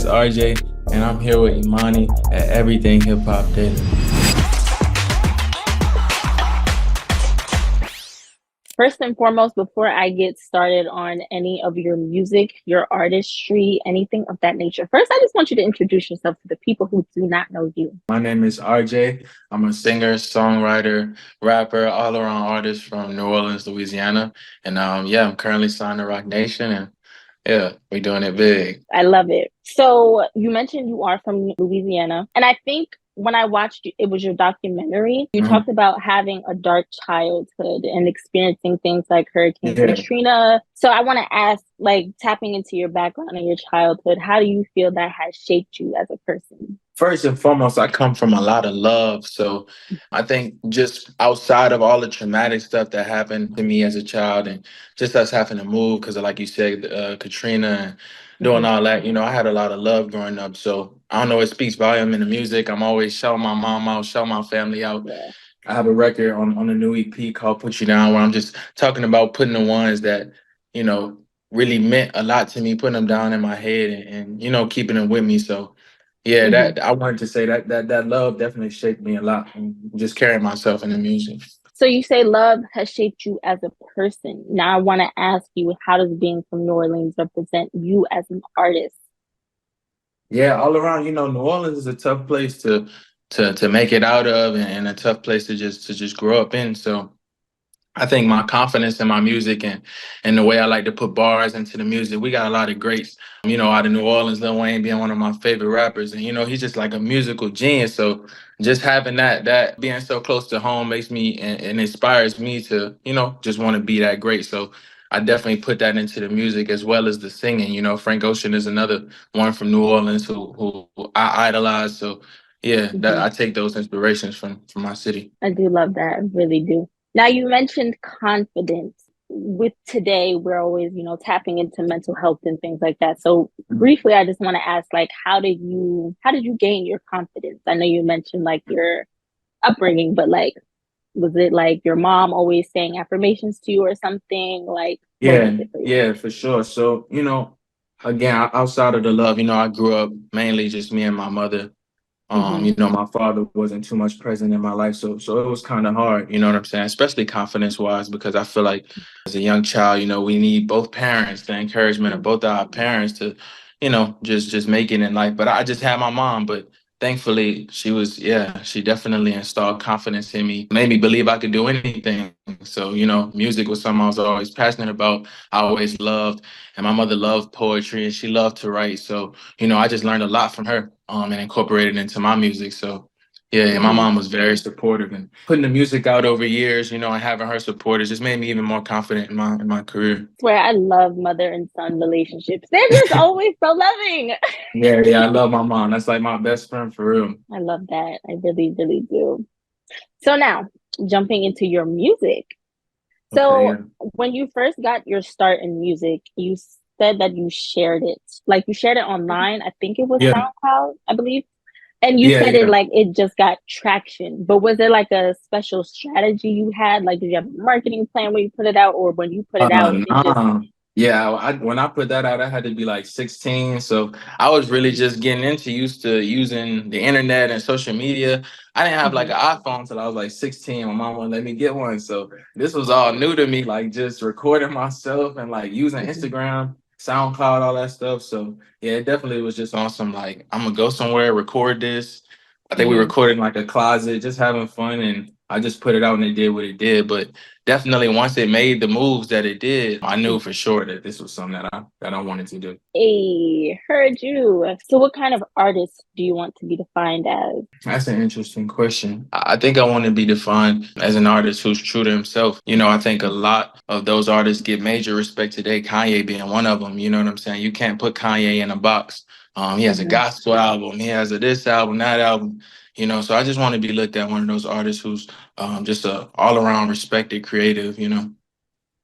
is RJ, and I'm here with Imani at Everything Hip Hop Daily. First and foremost, before I get started on any of your music, your artistry, anything of that nature, first, I just want you to introduce yourself to the people who do not know you. My name is RJ. I'm a singer, songwriter, rapper, all-around artist from New Orleans, Louisiana. And I'm currently signed to Roc Nation, and we're doing it big. I love it. So you mentioned you are from Louisiana, and I think when I watched it was your documentary, you talked about having a dark childhood and experiencing things like Hurricane Katrina. So I want to ask, like, tapping into your background and your childhood, how do you feel that has shaped you as a person? First and foremost, I come from a lot of love. So I think just outside of all the traumatic stuff that happened to me as a child and just us having to move because of, like you said, Katrina and doing all that, I had a lot of love growing up. So I don't know, it speaks volume in the music. I'm always shouting my mom out, shouting my family out. Yeah. I have a record on a new EP called Put You Down, where I'm just talking about putting the ones that, really meant a lot to me, putting them down in my head and keeping them with me. So yeah, that I wanted to say that love definitely shaped me a lot and just carrying myself in the music. So you say love has shaped you as a person. Now I want to ask you, how does being from New Orleans represent you as an artist? Yeah, all around, New Orleans is a tough place to make it out of and a tough place to just grow up in. So I think my confidence in my music and the way I like to put bars into the music, we got a lot of greats. Out of New Orleans, Lil Wayne being one of my favorite rappers, and he's just like a musical genius. So just having that being so close to home makes me and inspires me to just want to be that great. So I definitely put that into the music as well as the singing. Frank Ocean is another one from New Orleans who I idolize. So yeah, that I take those inspirations from my city. I do love that. I really do. Now, you mentioned confidence. With today, we're always, tapping into mental health and things like that. So briefly, I just want to ask, like, how did you gain your confidence? I know you mentioned like your upbringing, but like, was it like your mom always saying affirmations to you or something? Like, what was it for you? Yeah, for sure. So, again, outside of the love, I grew up mainly just me and my mother. My father wasn't too much present in my life, so it was kind of hard, you know what I'm saying? Especially confidence wise, because I feel like as a young child, we need both parents, the encouragement of both our parents to, just make it in life. But I just had my mom, but thankfully she definitely installed confidence in me, made me believe I could do anything. So, music was something I was always passionate about. I always loved, and my mother loved poetry and she loved to write. So, I just learned a lot from her and incorporated into my music. So yeah, my mom was very supportive and putting the music out over years, and having her support it just made me even more confident in my career. I swear, I love mother and son relationships. They're just always so loving. Yeah, I love my mom. That's like my best friend for real. I love that. I really, really do. So now, jumping into your music. So when you first got your start in music, you said that you shared it. Like, you shared it online. I think it was SoundCloud, I believe. And you said it like it just got traction. But was there like a special strategy you had? Like, did you have a marketing plan when you put it out, or when you put it out, it just... Yeah, when I put that out, I had to be like 16. So I was really just getting used to using the internet and social media. I didn't have like an iPhone until I was like 16. My mom wouldn't let me get one. So this was all new to me, like just recording myself and like using Instagram, SoundCloud, all that stuff. So yeah, it definitely was just awesome. Like, I'm gonna go somewhere, record this. I think we recorded in like a closet, just having fun, and I just put it out and it did what it did. But definitely once it made the moves that it did, I knew for sure that this was something that I wanted to do. Hey, heard you. So what kind of artist do you want to be defined as? That's an interesting question. I think I want to be defined as an artist who's true to himself. I think a lot of those artists get major respect today, Kanye being one of them. You know what I'm saying? You can't put Kanye in a box. He has a gospel album. He has a this album, that album. So I just want to be looked at one of those artists who's just a all around respected creative.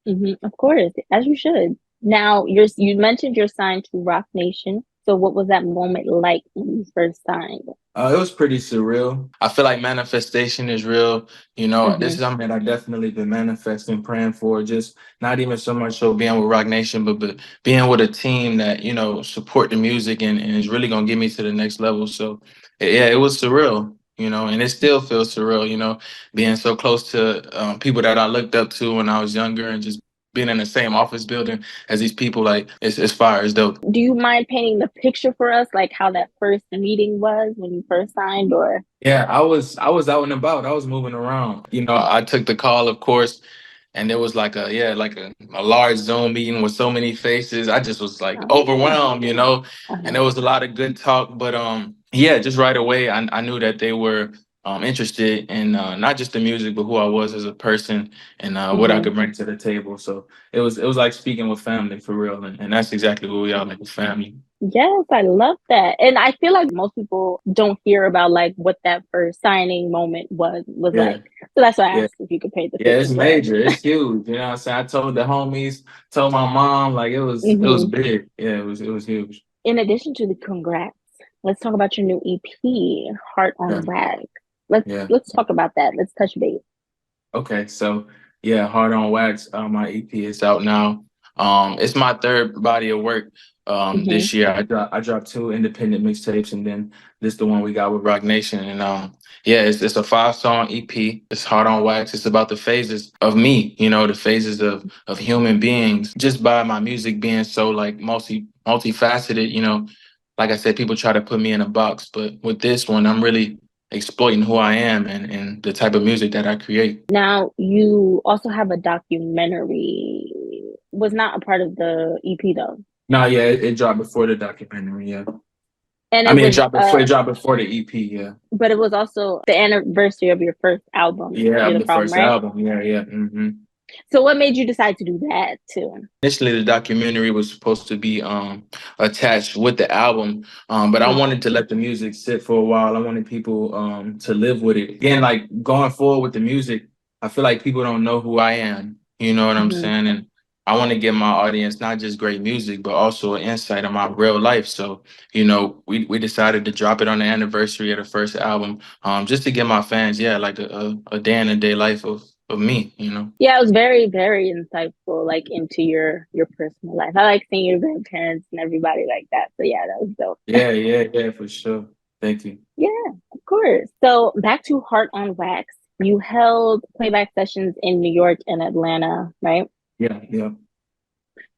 Of course, as you should. Now, you mentioned you're signed to Roc Nation. So what was that moment like when you first signed? It was pretty surreal. I feel like manifestation is real. You know, this Mm-hmm. is something that I definitely been manifesting, praying for. Just not even so much so being with Roc Nation, but being with a team that, you know, support the music and is really gonna get me to the next level. So yeah, it was surreal. You know, and it still feels surreal. You know, being so close to people that I looked up to when I was younger, and just being in the same office building as these people, like it's fire, it's dope. Do you mind painting the picture for us, like how that first meeting was when you first signed, or? Yeah, I was out and about. I was moving around. You know, I took the call, of course, and there was like a large Zoom meeting with so many faces. I just was like Oh, overwhelmed, you know, and uh-huh. there was a lot of good talk. But yeah, just right away, I knew that they were interested in not just the music, but who I was as a person and what I Mm-hmm. could bring to the table. So it was like speaking with family for real, and that's exactly what we are, like a family. Yes, I love that. And I feel like most people don't hear about like what that first signing moment was Yeah, like. So that's why I yeah. asked if you could paint the Yeah, picture it's for us. major. It's huge. You know what I'm saying? I told the homies, told my mom, like it was Hmm. big. Yeah, it was huge. In addition to the congrats, let's talk about your new EP, Heart Yeah. on Wax. Let's Yeah. let's talk about that. Let's touch base. Okay, so yeah, Hard on Wax, my EP is out now. It's my third body of work Hmm. this year. I dropped two independent mixtapes, and then this the one we got with Roc Nation. And yeah, it's a 5-song EP. It's Hard on Wax. It's about the phases of me, you know, the phases of human beings. Just by my music being so like multifaceted, you know, like I said, people try to put me in a box, but with this one, I'm really exploiting who I am and the type of music that I create. Now you also have a documentary. Was not a part of the EP though. No, yeah, it dropped before the documentary. Yeah, And I it mean, was it dropped before the EP. Yeah, but it was also the anniversary of your first album, yeah, You're of the the Problem, first right? album. Yeah, yeah. Hmm. So what made you decide to do that too? Initially, the documentary was supposed to be attached with the album, but I Uh-huh. wanted to let the music sit for a while. I wanted people to live with it. Again, like going forward with the music, I feel like people don't know who I am. You know what I'm Hmm. saying? And I want to give my audience not just great music, but also an insight of my real life. So, you know, we decided to drop it on the anniversary of the first album, just to give my fans, yeah, like a day in a day life of me. You know. Yeah, it was very, very insightful, like into your personal life. I like seeing your grandparents and everybody like that. So yeah, that was dope. Yeah, yeah, yeah, for sure. Thank you. Yeah, of course. So back to Heart on Wax. You held playback sessions in New York and Atlanta, right? Yeah, yeah.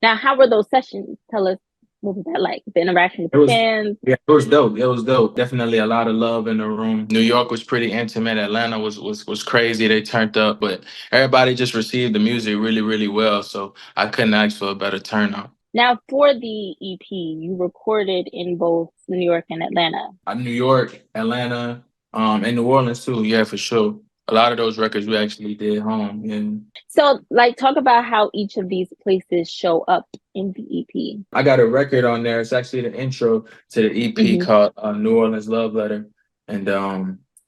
Now, how were those sessions? Tell us, what was that like? The interaction with It the was fans? yeah, it was dope. It was dope. Definitely a lot of love in the room. New York was pretty intimate. Atlanta was crazy. They turned up, but everybody just received the music really, really well. So I couldn't ask for a better turnout. Now, for the EP, you recorded in both New York and Atlanta. New York, Atlanta, and New Orleans too. Yeah, for sure. A lot of those records we actually did home. Yeah. So, like, talk about how each of these places show up in the EP. I got a record on there. It's actually the intro to the EP Hmm. called New Orleans Love Letter. And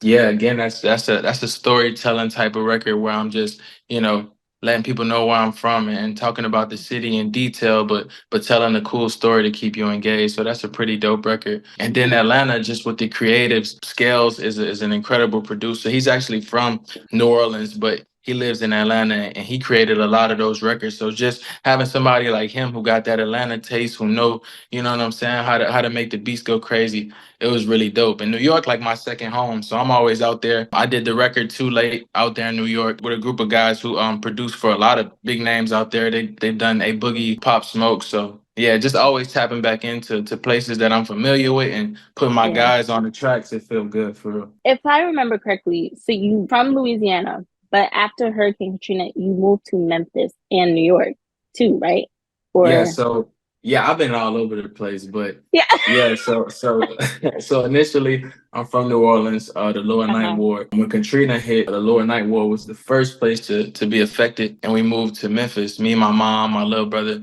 yeah, again, that's a storytelling type of record where I'm just, you know, letting people know where I'm from and talking about the city in detail, but telling a cool story to keep you engaged. So that's a pretty dope record. And then Atlanta, just with the creative scales, is an incredible producer. He's actually from New Orleans, but he lives in Atlanta and he created a lot of those records. So just having somebody like him who got that Atlanta taste, who know, you know what I'm saying, how to make the beats go crazy, it was really dope. And New York, like my second home, so I'm always out there. I did the record Too Late out there in New York with a group of guys who produced for a lot of big names out there. They've done A Boogie, Pop Smoke, so yeah, just always tapping back into places that I'm familiar with and putting my Yeah. guys on the tracks. It feel good for real. If I remember correctly, so you from Louisiana, but after Hurricane Katrina, you moved to Memphis and New York too, right? Yeah, Or so yeah, I've been all over the place, but yeah. yeah, so so initially I'm from New Orleans, the Lower Ninth Uh-huh. Ward. When Katrina hit, the Lower Ninth Ward was the first place to be affected, and we moved to Memphis. Me, my mom, my little brother.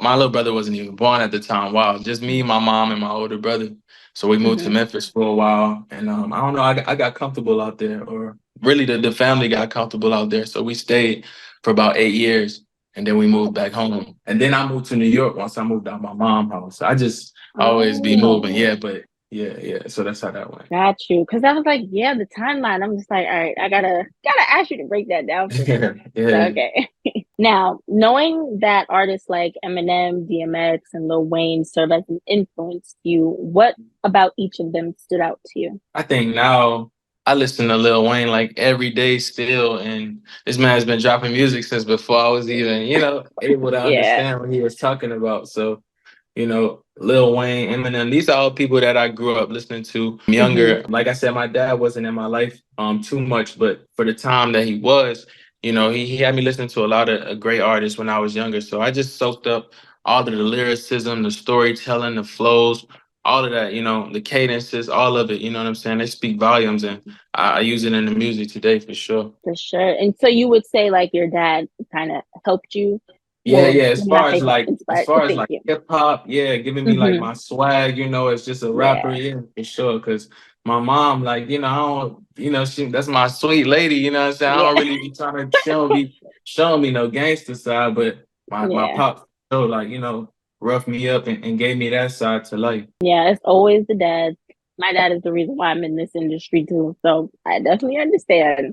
My little brother wasn't even born at the time. Wow, just me, my mom, and my older brother. So we moved to Hmm. Memphis for a while, and I don't know, I got comfortable out there, or really the family got comfortable out there. So we stayed for about 8 years and then we moved back home. And then I moved to New York once I moved out my mom's house. I just always be moving. Oh. Yeah, but Yeah. So that's how that went. Got you. Because I was like, yeah, the timeline. I'm just like, all right, I gotta ask you to break that down for me. So, Yeah. okay. Now, knowing that artists like Eminem, DMX, and Lil Wayne serve as an influence to you, what about each of them stood out to you? I think now I listen to Lil Wayne like every day still, and this man has been dropping music since before I was even, able to Yeah. understand what he was talking about. So, Lil Wayne, Eminem, these are all people that I grew up listening to Hmm. younger. Like I said, my dad wasn't in my life too much, but for the time that he was, he had me listening to a lot of great artists when I was younger. So I just soaked up all of the lyricism, the storytelling, the flows, all of that, the cadences, all of it, you know what I'm saying? They speak volumes, and I use it in the music today for sure. For sure. And so you would say like your dad kind of helped you. Yeah, Well, yeah. As let me not far say as help, like, as inspired. far as Thank like you. hip hop, yeah, giving me like Hmm. my swag, as just a rapper, Yeah. yeah, for sure. Cause my mom, like, I don't, that's my sweet lady, you know what I'm saying? I Yeah. don't really be trying to, she don't be showing me no gangster side, but my Yeah. pop, so like, roughed me up and gave me that side to life. Yeah. It's always the dad. My dad is the reason why I'm in this industry too. So I definitely understand.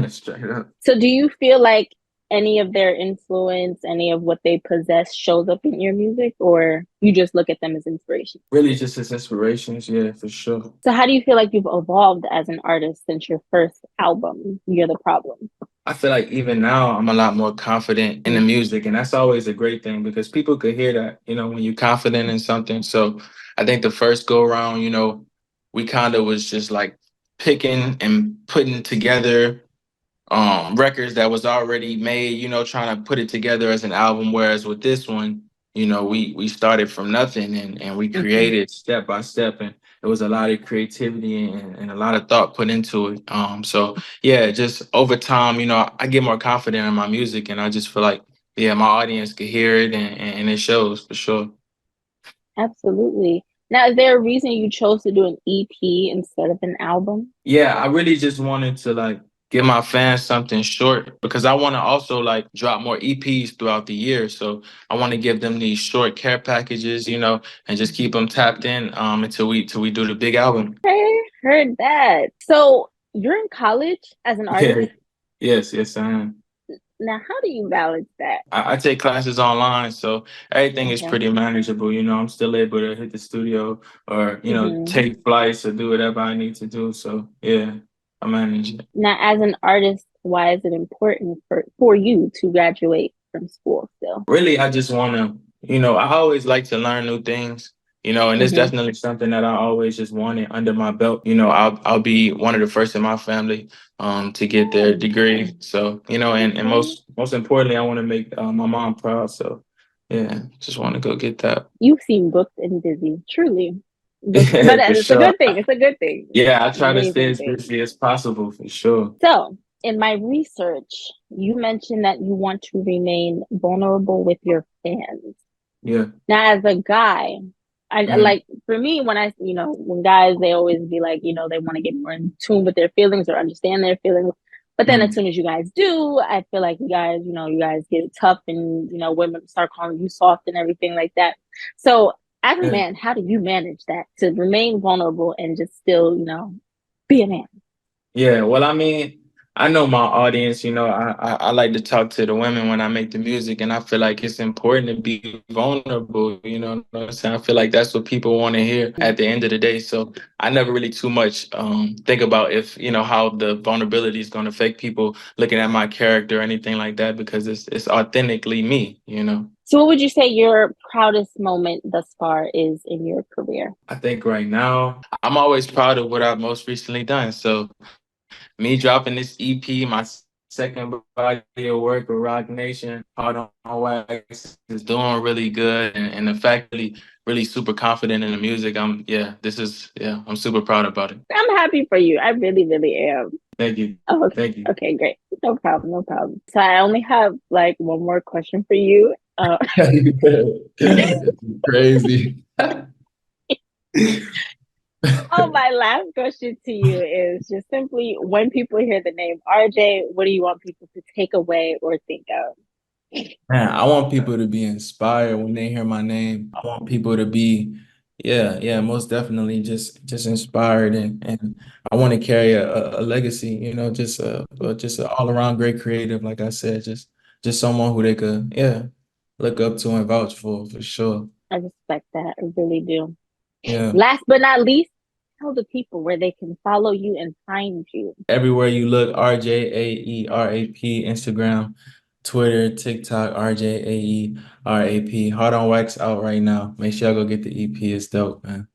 Straight up. So do you feel like any of their influence, any of what they possess shows up in your music, or you just look at them as inspiration? Really just as inspirations, yeah, for sure. So how do you feel like you've evolved as an artist since your first album, You're the Problem? I feel like even now I'm a lot more confident in the Mm-hmm. music, and that's always a great thing because people could hear that, when you're confident in something. So I think the first go around, we kind of was just like picking and putting together records that was already made, trying to put it together as an album. Whereas with this one, we started from nothing, and we Mm-hmm. created step by step, and it was a lot of creativity and a lot of thought put into it. So yeah, just over time, I get more confident in my music, and I just feel like, yeah, my audience could hear it, and it shows for sure. Absolutely. Now, is there a reason you chose to do an EP instead of an album? Yeah, I really just wanted to like give my fans something short because I want to also like drop more EPs throughout the year. So I want to give them these short care packages, and just keep them tapped in until we do the big album. I heard that. So you're in college as an artist. Yeah. Yes, I am. Now, how do you balance that? I take classes online, so everything is Okay. pretty manageable. I'm still able to hit the studio or, Hmm. take flights or do whatever I need to do. So yeah, I manage it. Now, as an artist, why is it important for you to graduate from school still? Really, I just want to, I always like to learn new things, and it's Hmm. definitely something that I always just wanted under my belt. I'll be one of the first in my family to get their Nice. degree. So, and Okay. most importantly, I want to make my mom proud. So, yeah, just want to go get that. You seem booked and busy, truly. But Yeah, for it's a sure. good thing. It's a good thing. Yeah, I It's an try to stay amazing as thing. busy as possible for sure. So, in my research, you mentioned that you want to remain vulnerable with your fans. Yeah. Now, as a guy, I Mhm. like for me when when guys they always be like, they want to get more in tune with their feelings or understand their feelings. But then as Mhm. soon as you guys do, I feel like you guys get tough and women start calling you soft and everything like that. So as a Yeah. man, how do you manage that to remain vulnerable and just still, be a man? Yeah, well, I mean, I know my audience. I like to talk to the women when I make the music, and I feel like it's important to be vulnerable. You know what I'm saying? I feel like that's what people want to hear at the end of the day. So I never really too much think about if how the vulnerability is going to affect people looking at my character or anything like that because it's authentically me. So what would you say your proudest moment thus far is in your career? I think right now I'm always proud of what I've most recently done. So me dropping this EP, my second body of work with Roc Nation, Hard on Wax, is doing really good, and the fact really super confident in the music. I'm super proud about it. I'm happy for you. I really, really am. Thank you, Oh, okay. thank you. Okay, great. No problem, no problem. So I only have like one more question for you. Crazy. Oh, my last question to you is just simply when people hear the name RJ, what do you want people to take away or think of? Man, I want people to be inspired when they hear my name. I want people to be Yeah, most definitely. Just inspired, and I want to carry a legacy, just an all around great creative, like I said, just someone who they could, look up to and vouch for sure. I respect that. I really do. Yeah. Last but not least, tell the people where they can follow you and find you. Everywhere you look, RJAE, Instagram, Twitter, TikTok, RJAE, Hard on Wax out right now. Make sure y'all go get the EP. It's dope, man.